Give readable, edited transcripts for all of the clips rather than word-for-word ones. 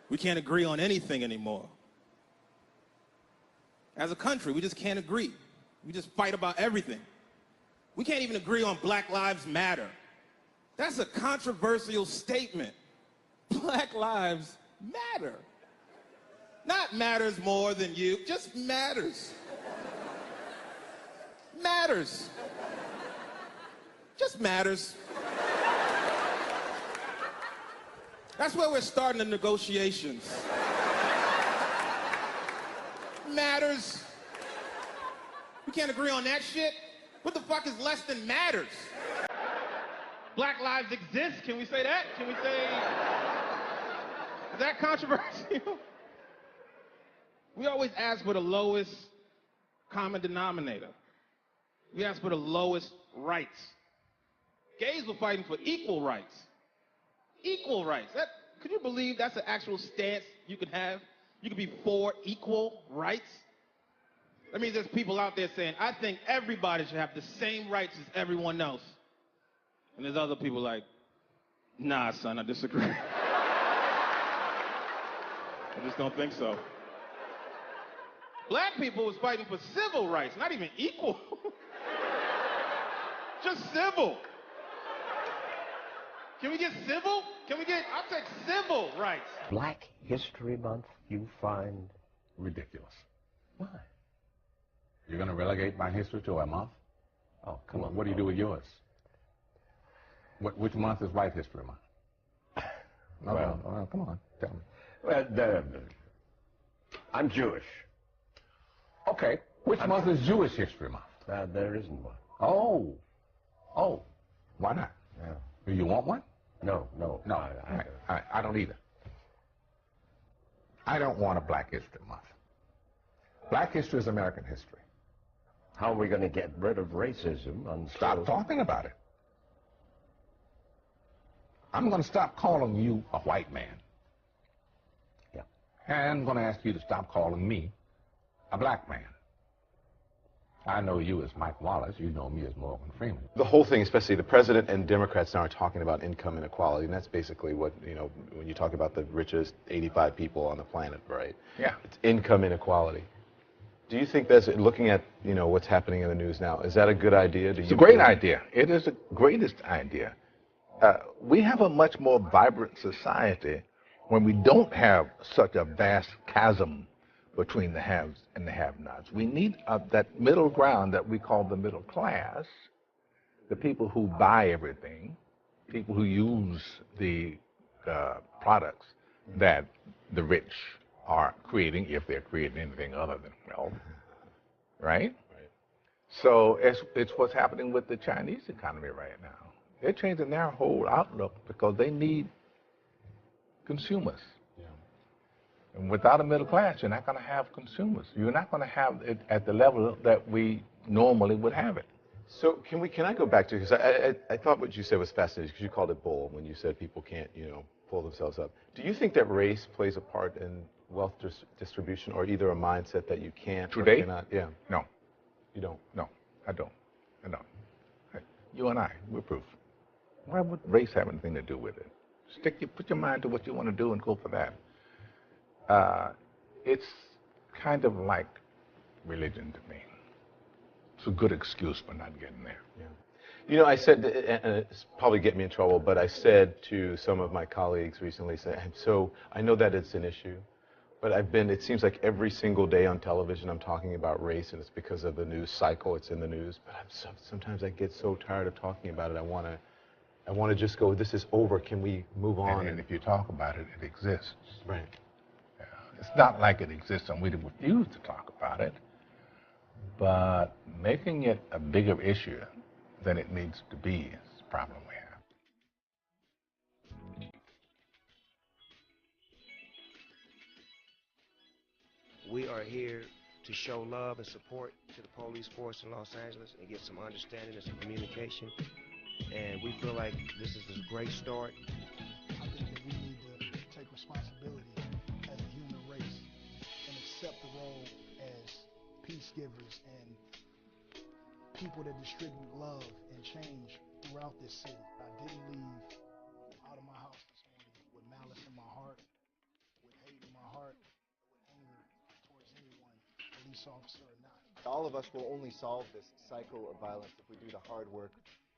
We can't agree on anything anymore. As a country, we just can't agree. We just fight about everything. We can't even agree on Black Lives Matter. That's a controversial statement. Black lives matter. Not matters more than you, just matters. Matters. Just matters. That's where we're starting the negotiations. Matters. We can't agree on that shit? What the fuck is less than matters? Black lives exist. Can we say that? Can we say... Is that controversial? We always ask for the lowest common denominator. We ask for the lowest rights. Gays were fighting for equal rights. Equal rights. Could you believe that's an actual stance you could have? You could be for equal rights? That means there's people out there saying, I think everybody should have the same rights as everyone else. And there's other people like, nah, son, I disagree. I just don't think so. Black people was fighting for civil rights, not even equal. Just civil. Can we get civil? I'll take civil rights. Black History Month you find ridiculous. Why? You're going to relegate my history to a month? Oh, come on. What do you do with yours? Which month is White History Month? Well, come on, tell me. Well, I'm Jewish. Okay, which month is Jewish History Month? There isn't one. Oh, why not? Yeah. Do you want one? No. I don't either. I don't want a Black History Month. Black history is American history. How are we going to get rid of racism? Stop talking about it. I'm going to stop calling you a white man. Yeah. And I'm going to ask you to stop calling me a black man. I know you as Mike Wallace. You know me as Morgan Freeman. The whole thing, especially the president and Democrats now are talking about income inequality, and that's basically what, when you talk about the richest 85 people on the planet, right? Yeah. It's income inequality. Do you think that's, looking at, what's happening in the news now, is that a good idea? It's a great idea. It is the greatest idea. We have a much more vibrant society when we don't have such a vast chasm between the haves and the have-nots. We need that middle ground that we call the middle class, the people who buy everything, people who use the products that the rich are creating, if they're creating anything other than wealth, right? So it's what's happening with the Chinese economy right now. They're changing their whole outlook because they need consumers. And without a middle class, you're not going to have consumers. You're not going to have it at the level that we normally would have it. So can I go back to, because I thought what you said was fascinating, because you called it bull when you said people can't, pull themselves up. Do you think that race plays a part in wealth distribution, or either a mindset that you can't Today? or cannot? Yeah. No. You don't? No, I don't. You and I, we're proof. Why would race have anything to do with it? Put your mind to what you want to do and go for that. It's kind of like religion to me. It's a good excuse for not getting there. Yeah. I said, and it's probably get me in trouble, but I said to some of my colleagues recently, I know that it's an issue, but it seems like every single day on television I'm talking about race, and it's because of the news cycle, it's in the news, but sometimes I get so tired of talking about it, I want to just go, this is over, can we move on? And if you talk about it, it exists. Right. It's not like it exists and we refuse to talk about it, but making it a bigger issue than it needs to be is the problem we have. We are here to show love and support to the police force in Los Angeles and get some understanding and some communication. And we feel like this is a great start. I think that we need to take responsibility as a human race and accept the role as peace givers and people that distribute love and change throughout this city. I didn't leave out of my house this morning with malice in my heart, with police officer or not. All of us will only solve this cycle of violence if we do the hard work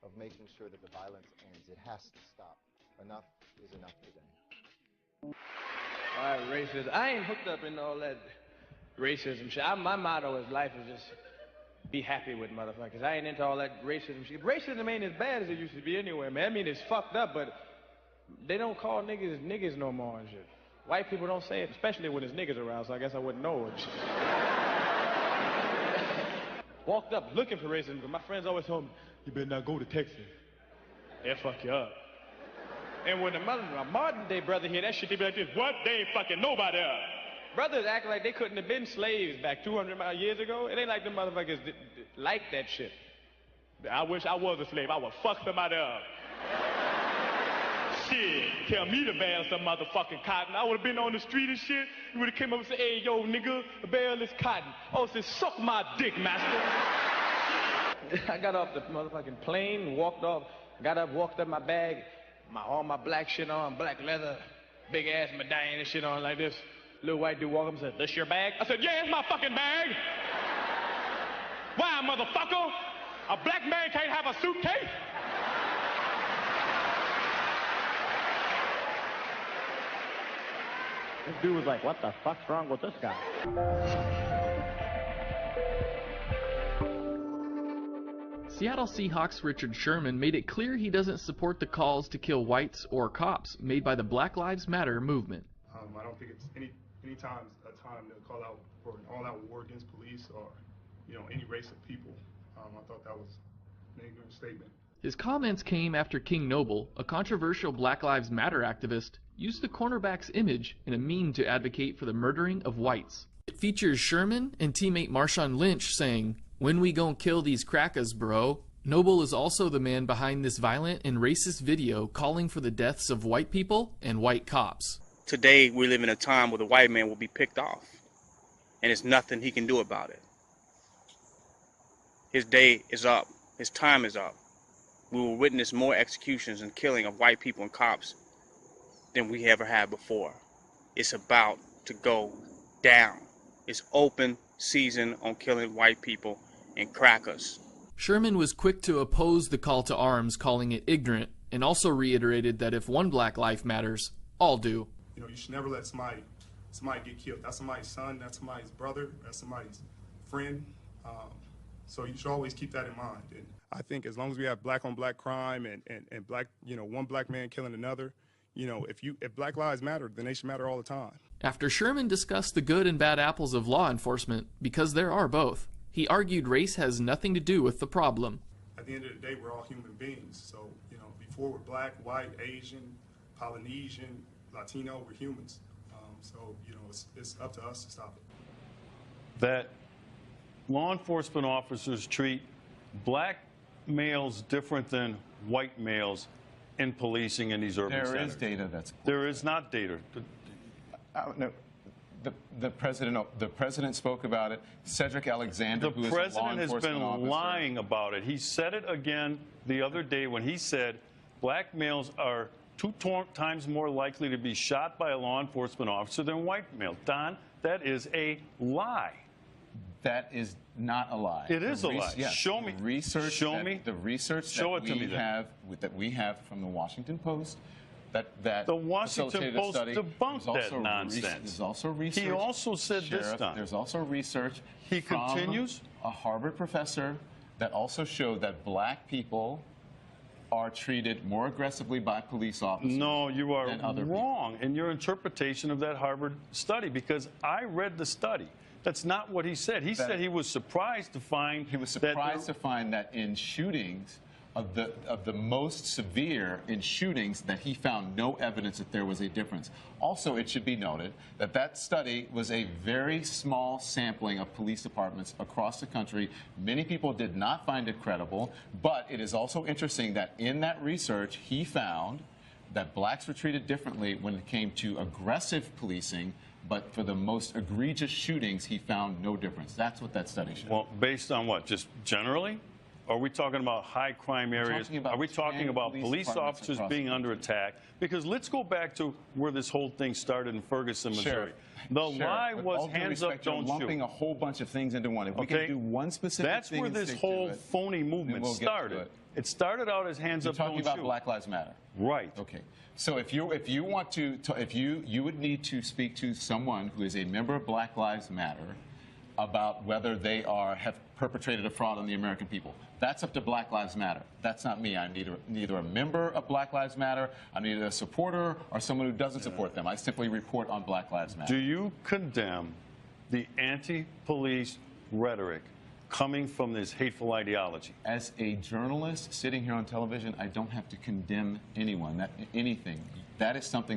of making sure that the violence ends. It has to stop. Enough is enough today. All right, racism. I ain't hooked up in all that racism shit. My motto in life is just be happy with motherfuckers. I ain't into all that racism shit. Racism ain't as bad as it used to be anyway, man. I mean, it's fucked up, but they don't call niggas niggas no more and shit. White people don't say it, especially when there's niggas around, so I guess I wouldn't know it. Walked up looking for racism, but my friends always told me, you better not go to Texas. They'll fuck you up. And when my modern day brother hear that shit, they be like this, what? They ain't fucking nobody up. Brothers act like they couldn't have been slaves back 200 years ago. It ain't like them motherfuckers like that shit. I wish I was a slave. I would fuck somebody up. Shit, tell me to bale some motherfucking cotton. I would have been on the street and shit. You would have came up and said, hey, yo, nigga, bale this cotton. Oh, said, suck my dick, master. I got off the motherfucking plane, walked off, got up, walked up my bag, all my black shit on, black leather, big ass medallion and shit on like this. Little white dude walked up and said, this your bag? I said, yeah, it's my fucking bag. Why, motherfucker? A black man can't have a suitcase? This dude was like, what the fuck's wrong with this guy? Seattle Seahawks Richard Sherman made it clear he doesn't support the calls to kill whites or cops made by the Black Lives Matter movement. I don't think it's any time a time to call out for an all-out war against police or, any race of people. I thought that was an ignorant statement. His comments came after King Noble, a controversial Black Lives Matter activist, used the cornerback's image in a meme to advocate for the murdering of whites. It features Sherman and teammate Marshawn Lynch saying, "When we gon' kill these crackers, bro?" Noble is also the man behind this violent and racist video calling for the deaths of white people and white cops. Today, we live in a time where the white man will be picked off, and there's nothing he can do about it. His day is up. His time is up. We will witness more executions and killing of white people and cops than we ever had before. It's about to go down. It's open season on killing white people and crackers. Sherman was quick to oppose the call to arms, calling it ignorant, and also reiterated that if one black life matters, all do. You should never let somebody get killed. That's somebody's son, that's somebody's brother, that's somebody's friend. So you should always keep that in mind. And I think as long as we have black on black crime and black, one black man killing another, if Black Lives matter, then they should matter all the time. After Sherman discussed the good and bad apples of law enforcement, because there are both, he argued race has nothing to do with the problem. At the end of the day, we're all human beings. So, before we're black, white, Asian, Polynesian, Latino, we're humans. So, it's up to us to stop it. That law enforcement officers treat black males different than white males in policing in these urban centers. There is data that's... There is not data. No. The president spoke about it. Cedric Alexander, who is a law enforcement officer. The president has been lying about it. He said it again the other day when he said black males are 2 times more likely to be shot by a law enforcement officer than white males. Don, that is a lie. That is not a lie. It is a lie. Yes. Show me. Research. Show me. The research that we have from the Washington Post. That the Washington Post debunked that nonsense. There's also research. He also said this time. There's also research. He continues. A Harvard professor that also showed that black people are treated more aggressively by police officers. No, you are wrong in your interpretation of that Harvard study, because I read the study. That's not what he said. He said he was surprised to find that in shootings of the most severe in shootings, that he found no evidence that there was a difference. Also, it should be noted that that study was a very small sampling of police departments across the country. Many people did not find it credible, but it is also interesting that in that research, he found that blacks were treated differently when it came to aggressive policing, but for the most egregious shootings, he found no difference. That's what that study showed. Well, based on what? Just generally? Are we talking about high crime areas? talking about Are we talking 10 about police police departments officers across being the under attack? Because let's go back to where this whole thing started in Ferguson, Missouri. Sheriff, The Sheriff, lie with was all due hands up, respect, you're don't lumping shoot. a whole bunch of things into one. If we Okay? can do one specific That's thing where and this stick to whole it, phony movement we'll get to started. it. It started out as hands You're up, talking don't about shoot. Black Lives Matter. Right. Okay. So if you want to if you would need to speak to someone who is a member of Black Lives Matter about whether they have perpetrated a fraud on the American people. That's up to Black Lives Matter. That's not me. I'm neither a member of Black Lives Matter, I'm neither a supporter or someone who doesn't support them. I simply report on Black Lives Matter. Do you condemn the anti-police rhetoric coming from this hateful ideology? As a journalist sitting here on television, I don't have to condemn anyone, anything. That is something that